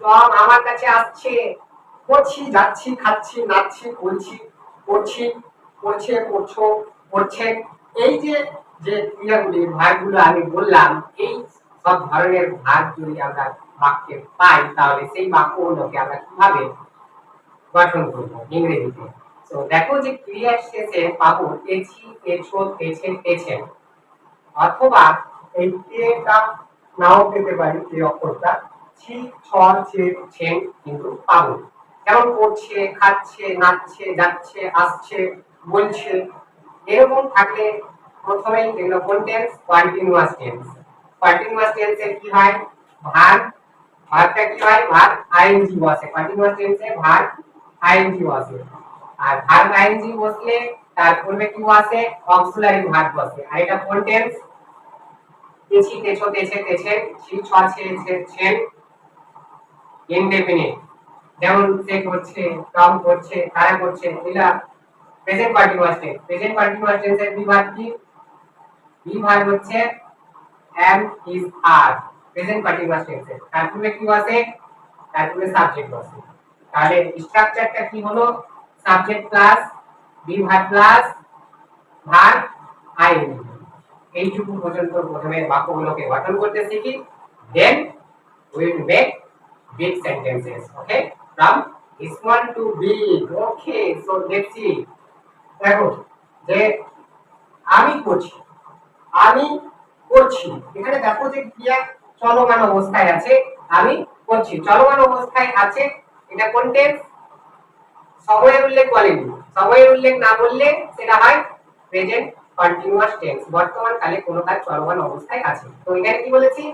Tom আমার কাছে আসছে, পড়ছি, যাচ্ছি, খাচ্ছি, নাচছি, বলছি, পড়ছি, পড়ছে, পড়ছো, পড়ছে। এই যে যে ক্রিয়াগুলি ভার্বগুলো আমি বললাম, এই সব ধরনের ভার্ব যদি আমরা বাক্যে পাই তাহলে সেই বাক্যগুলোকে আমরা কিভাবে গঠন করব ইংরেজিতে। তো দেখো যে ক্রিয়ার শেষে পাবো তেছি, তেছো, তেছে, তেছেন, অথবা এই টা নাও পেতে পারি, এই অক্ষরটা ছি, ছ, ছে, ছেন কিন্তু পাবো। যেমন করছে, খাচ্ছে, নাচছে, যাচ্ছে, আসছে, বলছে, এরকম থাকলে প্রথমেই এগুলো কোন টেন্স? Continuous tense. কন্টিনিউয়াস টেন্সে কি হয়? ভার্ব, ভার্বটা কি হয়? ভার্ব আইএনজি বসে। কন্টিনিউয়াস টেন্সে ভার্ব আইএনজি বসে। আর ভার্ব আইএনজি বসলে তার পূর্বে কি বসে? অক্সিলারি ভার্ব বসে। আর এটা কোন টেন্স? তেছি, তেছো, তেছে, তেছেন, ছি, ছ, ছে, ছেন, ইনডেফিনিট। যেমন সে করছে, টম করছে, তারা করছে, এগুলা present continuous tense. Present continuous টেন্সের বিভাগ কি? বিভাগ হচ্ছে am, is, are। Present continuous টেন্সে তারপরে কি বসে? তারপরে সাবজেক্ট বসে। তাহলে স্ট্রাকচারটা কি হলো? সাবজেক্ট প্লাস বিভাগ প্লাস ভার্ব আইএনজি। এইটুকু পর্যন্ত প্রথমে বাক্যগুলোকে গঠন করতে শিখি, দেন we will make big sentences. Okay, from small to big. Okay, so let's see. দেখো যে আমি করছি, আমি করছি, এখানে দেখো যে ক্রিয়া চলমান অবস্থায় আছে। আমি করছি চলমান অবস্থায় আছে, এটা কোন টেন্স? সময়ের উল্লেখ বলেনি। সময়ের উল্লেখ না বললে সেটা হয় প্রেজেন্ট কন্টিনিউয়াস টেন্স। বর্তমান কালে কোনো কাজ চলমান অবস্থায় আছে। তো এখানে কি বলেছি?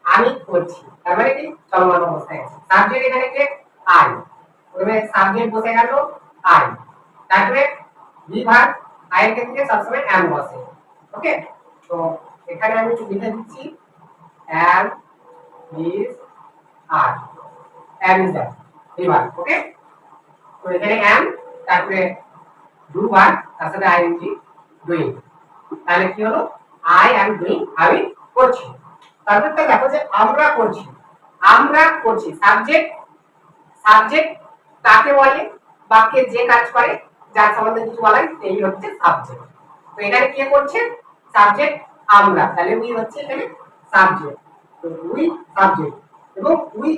আমি করছি, তার মানে কি চলমান অবস্থায় আছে। সাবজেক্ট এখানে কে? আই। প্রথমে সাবজেক্ট বসে গেল আই, তারপরে বিভাগ আই এর ক্ষেত্রে সবসময় am বসে। ওকে, তো এখানে আমি লিখে দিচ্ছি am, is, are। am is that বিভাগ। ওকে, তো এখানে am, তারপরে ডু ভার্ব, তার সাথে আইএনজি ডুইং। তাহলে কি হলো? আই অ্যাম ডুইং, আমি করছি। তারপরটা দেখো যে আমরা করছি, আমরা করছি। সাবজেক্ট, সাবজেক্ট কাকে বলে? বাক্যে যে কাজ করে, যার সম্বন্ধে কিছু বলা হয়, সেই হচ্ছে সাবজেক্ট। তো এখানে কে করছে? সাবজেক্ট আমরা, তাহলে উই হচ্ছে এখানে সাবজেক্ট। তো উই সাবজেক্ট, এবং উই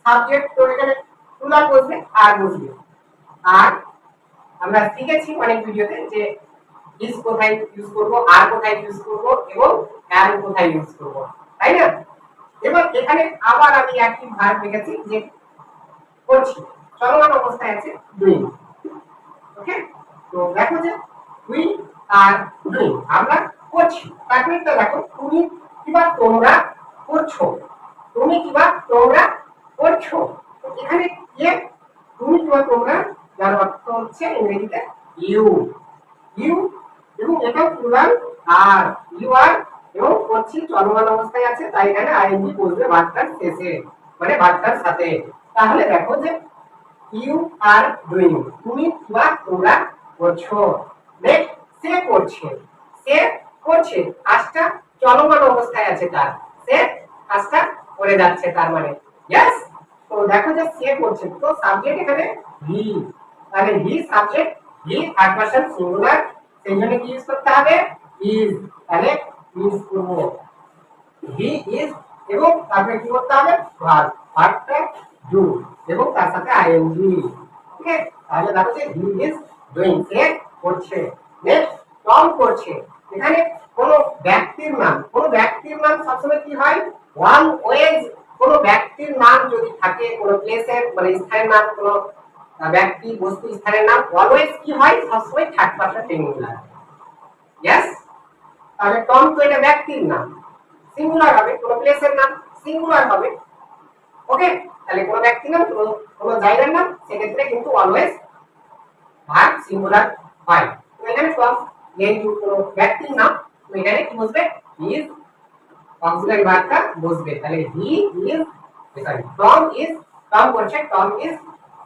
সাবজেক্ট, তো এখানে প্লুরাল বসবে, আর বসবে। আর আমরা শিখেছি অনেক ভিডিওতে যে ইজ কোথায় ইউজ করব, আর কোথায় ইউজ করব, এবং অ্যাম কোথায় ইউজ করব, তাই না? এবার এখানে আবার আমি একই ভার্ব লিখেছি যে করছি, চলমান অবস্থায় আছে ডুইং। ওকে, তো দেখো যে উই আর ডুইং, আমরা করছি। তারপরে তো দেখো তুমি কিবা তোমরা করছো, তুমি কিবা তোমরা করছো। তো এখানে কে? তুমি কিবা তোমরা, যার অর্থ হচ্ছে ইংরেজিতে ইউ, ইউ, এবং এটা প্লুরাল আর, ইউ আর, এবং করছি চলমান অবস্থায় আছে, তাই এখানে আইএনজি বসবে ভার্বটার শেষে, মানে ভার্বটার সাথে। তাহলে দেখো যে ইউ আর ডুইং, তুমি বা তোমরা করছো। নেক্সট, সে করছে, সে করছে, কাজটা চলমান অবস্থায় আছে তার, সে কাজটা করে যাচ্ছে, তার মানে ইয়েস। তো দেখো যে সে করছে, তো সাবজেক্ট এখানে হি, তাহলে he subject, he third person singular, সেই জন্য কি ইউজ করতে হবে? ইজ। তাহলে ইউজ করব হি ইজ, এবং তারপরে কি করতে হবে? ভার্ব, ভার্বটা ডু, এবং তার সাথে আইএনজি। ওকে, তাহলে দেখো যে হি ইজ ডুইং, সে করছে। নেক্সট, টম করছে, এখানে কোন ব্যক্তির নাম, কোন ব্যক্তির নাম সবসময় কি হয়? One ways. কোন ব্যক্তির নাম যদি থাকে, কোন প্লেসের মানে স্থানের নাম, কোন ব্যক্তি, বস্তু, স্থানের নাম, অলওয়েজ কি হয়? সবসময় থার্ড পারসন সিঙ্গুলার। ইয়েস, তাহলে টম তো এটা ব্যক্তির নাম, সিঙ্গুলার হবে। কোন প্লেসের নাম সিঙ্গুলার হবে। ওকে, তাহলে কোন ব্যক্তির নাম, কোন জায়গার নাম, সেক্ষেত্রে কিন্তু অলওয়েজ ভার্ব সিঙ্গুলার হয়। তো এখানে টম যেহেতু কোন ব্যক্তির নাম, তো এখানে কি বসবে? ইজ, অক্সিলারি ভার্বটা বসবে। তাহলে he is, sorry, Tom is, Tom করছে, Tom is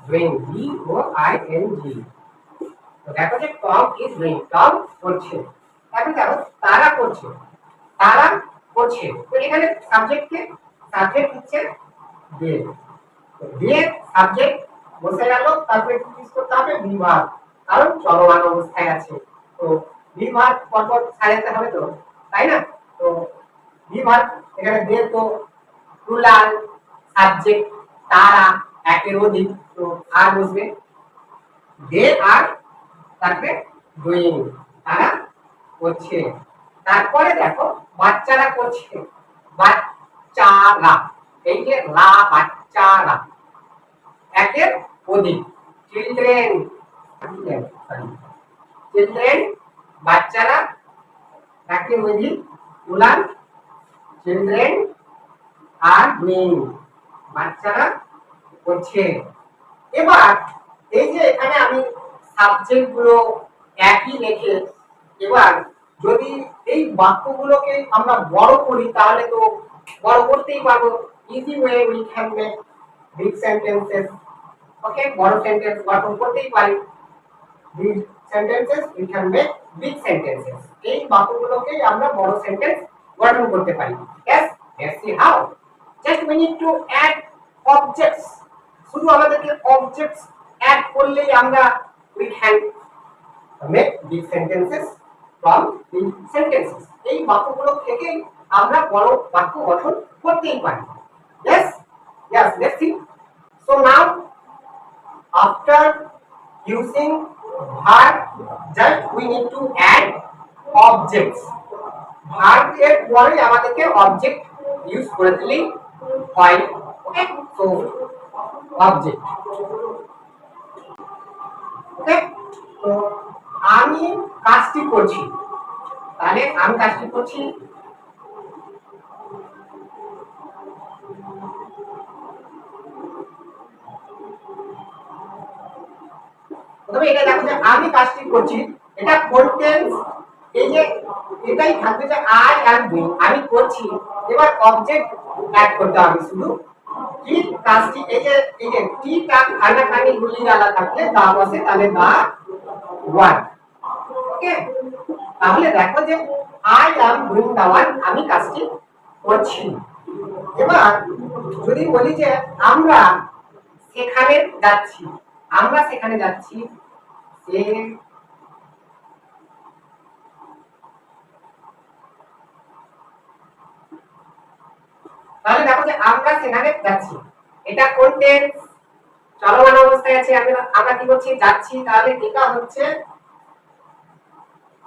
doing, D O I N G. তো দেখো যে টম ইজ ডুইং, টম করছে। এখন দেখো তারা করছে, তারা করছে, তো এখানে সাবজেক্ট কে? সাবজেক্ট হচ্ছে দে। দিয়ে সাবজেক্ট বসে গেল, তারপরে কি ইউজ করতে হবে বিভাগ, কারণ চলমান অবস্থায় আছে। তো বিভাগ পরপর সাজাতে হবে তো, তাই না? তো বিভাগ এখানে দে তো প্লুরাল, সাবজেক্ট তারা একের অধিক, তো আর বসবে দে আর তারপরে ডুইং, তারা করছে। তারপরে দেখো বাচ্চারা করছে, বাচ্চারা, এই যে লা বাচ্চারা একের অধিক, চিলড্রেন, চিলড্রেন বাচ্চারা একের অধিক, প্লুরাল চিলড্রেন আর ডুইং বাচ্চারা করছে। এবার এই যে এখানে আমি সাবজেক্ট গুলো একই রেখে, এবার যদি এই বাক্যগুলোকে আমরা বড় করি তাহলে তো বড় করতেই পারবো। Easy way we can make big sentences. Okay, বড় সেন্টেন্স গঠন করতেই পারি। Big sentences we can make big sentences. এই বাক্যগুলোকে আমরা বড় সেন্টেন্স গঠন করতে পারি। Yes, let's see how. Just we need to add objects. শুধু আমাদেরকে অবজেক্টস অ্যাড করলেই আমরা we can make big sentences from big sentences. এই বাক্যগুলো থেকে আমরা বড় বাক্য গঠন করতেই পারি। yes yes let's see. So now after using verb, just we need to add objects. verb এর পরে আমাদেরকে অবজেক্ট ইউজ করে দিলেই হয়। ওকে, সো অবজেক্ট। ওকে, তো আমি কাজটি করছি, তাহলে আমি কাজটি করছি, তবে এটা দেখো যে আমি কাজটি করছি, এটা কন্টেন্স, এই যে এটাই থাকবে যে আই অ্যাম ডুইং, আমি করছি। এবার অবজেক্ট অ্যাড করতে হবে শুধু কি কাজটি, এই যে টি টা খানাখানি গুলি আলা থাকলে দা বসে, তাহলে দা ওয়ার্ক। ওকে, তাহলে দেখো যে I am doing the work, আমি কাজটি করছি। এবার যদি বলি যে আমরা সেখানে যাচ্ছি, আমরা সেখানে যাচ্ছি, তাহলে দেখো যে আমরা সেখানে যাচ্ছি, এটা কন্টেন্স চলমান অবস্থায় আছে, আমরা কি করছি যাচ্ছি, তাহলে এটা হচ্ছে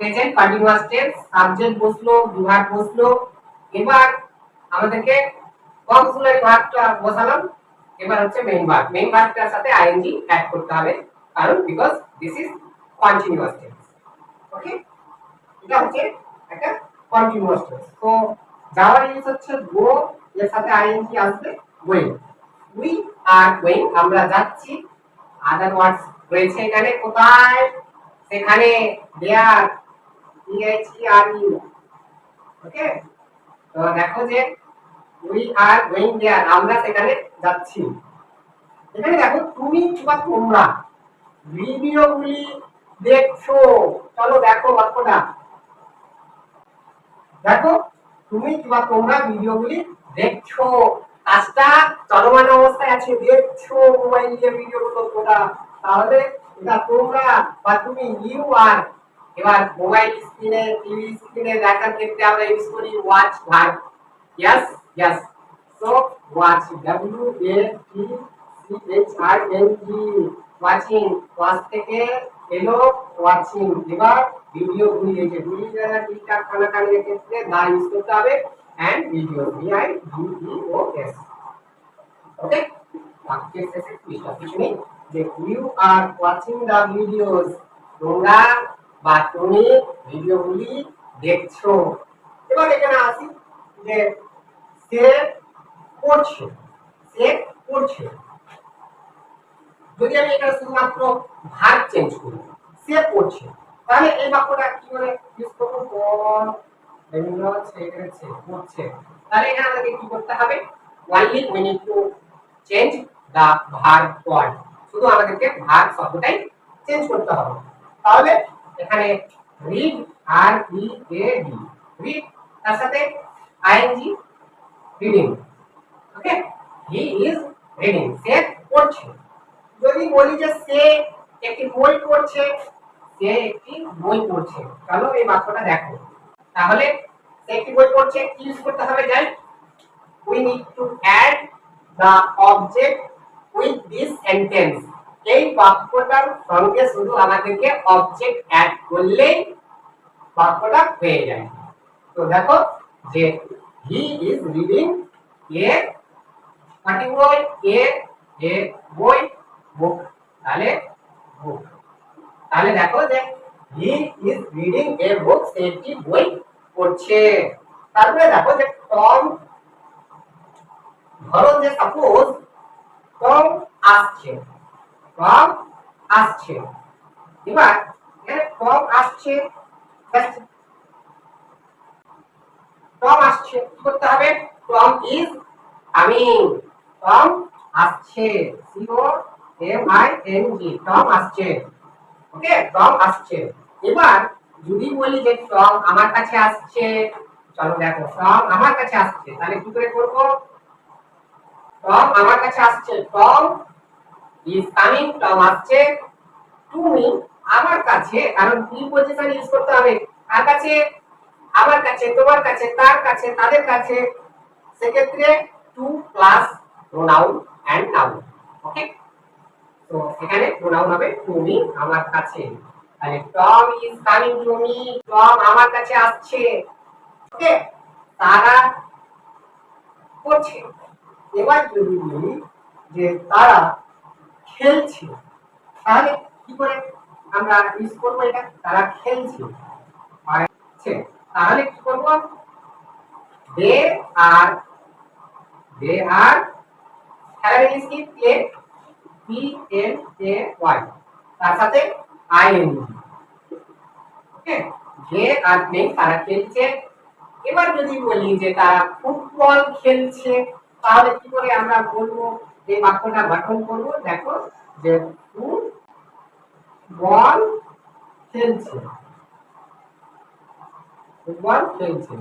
প্রেজেন্ট কন্টিনিউয়াস টেন্স। সাবজেক্ট বসলো, বিভাগ বসলো, এবার আমাদেরকে অক্সিলারি ভার্বটা বসালাম, এবার হচ্ছে মেইন ভার্ব। মেইন ভার্বটার সাথে আইএনজি অ্যাড করতে হবে, কারণ because this is continuous tense. Okay, এটা হচ্ছে একটা কন্টিনিউয়াস টেন্স। তো যাওয়ার ইউজ হচ্ছে গো, এর সাথে আইএনজি আসবে গোইং। উই আর গোইং, আমরা যাচ্ছি। আদার ওয়ার্ডস রয়েছে এখানে, কোথায়, সেখানে, দেয়ার, THERE। ওকে, তো দেখো যে উই আর গোইং দেয়ার, আমরা সেখানে যাচ্ছি। এখানে দেখো তুমি বা তোমরা ভিডিওগুলি দেখছো, চলো দেখো বাক্যটা, দেখো তুমি বা তোমরা ভিডিওগুলি দেখছো, কাজটা চলমান অবস্থায় আছে, দেখছো মোবাইল দিয়ে ভিডিওগুলো তোমরা, তাহলে এটা তোমরা বা তুমি, ইউ আর। এবার মোবাইল স্ক্রিনে, টিভি স্ক্রিনে দেখার ক্ষেত্রে আমরা ইউজ করি watch verb. Yes yes, so watch, WATCHING, watching, watch থেকে এলো ওয়াচিং। এবার ভিডিও গুলি, এই যে গুলি যারা টিকটক খানাখানির ক্ষেত্রে দা ইউজ করতে হবে, এন্ড ভিডিও, VIDEOS। ওকে, বাক্যের শেষে কিছু নেই যে you are watching the videos, তোমরা বা তুমি ভিডিওগুলি দেখছো। এবার এখানে আসি যে সে পড়ছে, সে পড়ছে। যদি আমি এখানে শুধুমাত্র ভার্ব চেঞ্জ করি, সে পড়ছে, তাহলে এই বাক্যটা কি করে ইউজ করব, পড়ছে। তাহলে এখানে আমাদেরকে কি করতে হবে, only we need to change the verb word, শুধু আমাদেরকে ভার্ব শব্দটাই চেঞ্জ করতে হবে। তাহলে এখানে রিড, READ, রিড, তার সাথে ING, reading. Okay, he is reading সে পড়ছে। যদি বলি যে সে একটি বই পড়ছে, সে একটি বই পড়ছে, চলো এই বাক্যটা দেখো। তাহলে সে একটি বই পড়ছে, কি ইউজ করতে হবে জান? we need to add the object with this sentence. এই বাক্যটার সঙ্গে শুধু আমাদেরকে অবজেক্ট অ্যাড করলেই বাক্যটা হয়ে যায়। তো দেখো যে he is reading a পাটি বই, a বই, বুক, তাহলে বুক। তাহলে দেখো যে he is reading a book, সে একটি বই পড়ছে। তারপরে দেখো যে টম, ধরো যে সাপোজ টম আসছে, টম আসছে। এবার এখানে টম আসছে, টম আসছে কি করতে হবে? টম ইজ কামিং, টম আসছে, C O M I N G, Tom আসছে। ওকে, টম আসছে। এবার যদি বলি যে টম আমার কাছে আসছে, চলো দেখো টম আমার কাছে আসছে, তাহলে কি করে করব? টম আমার কাছে আসছে, টম ইজ কামিং, টম আসছে টু মি, আমার কাছে, কারণ প্রিপজিশন ইউজ করতে হবে। কার কাছে? আমার কাছে, তোমার কাছে, তার কাছে, তাদের কাছে। সেক্ষেত্রে to plus pronoun and noun. Okay, তো এখানে প্রোনাউন হবে টু মি, আমার কাছে। তাহলে Tom is coming to me, Tom আমার কাছে আসছে। ওকে, তারা করছে। এবার যদি বলি যে তারা খেলছে, তাহলে কি করে আমরা ইউজ করব এটা? তারা খেলছে, তাহলে কি করব? দে আর, দে আর, খেলার ইংলিশ কি? Play, P L A Y, তার সাথে I N G. Okay, they are play, তারা খেলছে। এবার যদি বলি যে তারা ফুটবল খেলছে, তাহলে কি করে আমরা বলবো? এই বাক্যটা গঠন করব। দেখো যে ফুটবল খেলছে, ফুটবল খেলছে।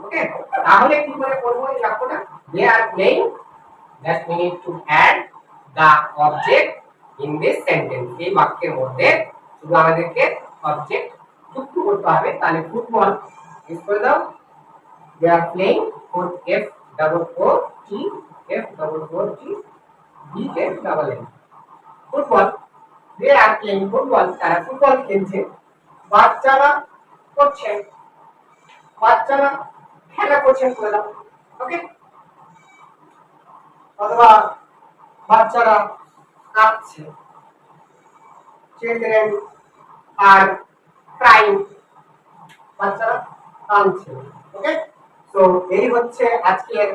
ওকে, তাহলে কি করে করব এই বাক্যটা? they are playing, that we need to add the object in this sentence. এই বাক্যের মধ্যে শুধু আমাদেরকে অবজেক্ট যুক্ত করতে হবে। তাহলে ফুটবল ইউজ করে দাও, they are playing, foot f double o t, f double o t b a double n, football. they are playing football, তারা ফুটবল খেলছে। বাচ্চারা করছে, বাচ্চারা খেলা করছেন করে দাও। ওকে, অথবা বাচ্চারা কাঁদছে, চিলড্রেন আর ক্রাইং, বাচ্চারা কাঁদছে। ওকে, তো এই হচ্ছে আজকের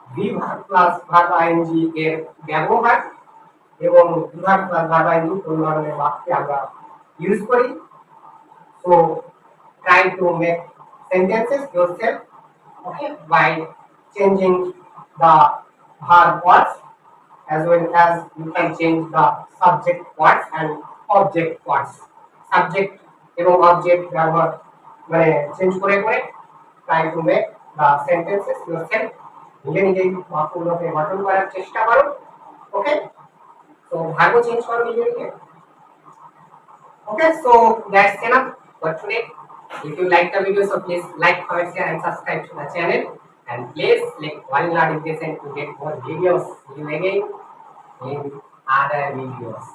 be verb plus verb ING এর ব্যবহার এবং be verb plus verb ING কোন ধরনের বাক্যে আমরা ইউজ করি। So try to make sentences yourself, okay, by changing the verb words as well as you can change the subject words and object words. Subject এবং object ব্যবহার মানে change করে করে try to make the sentences yourself. নিজে নিজেই বাক্যগুলোকে গঠন করার চেষ্টা করো। ওকে, তো ভার্ব চেঞ্জ করো নিজে নিজে। Okay, so that's enough for today. If you like the video, so please like, comment, share, and subscribe to the channel. And please click one notification to get more videos. See you again in other videos.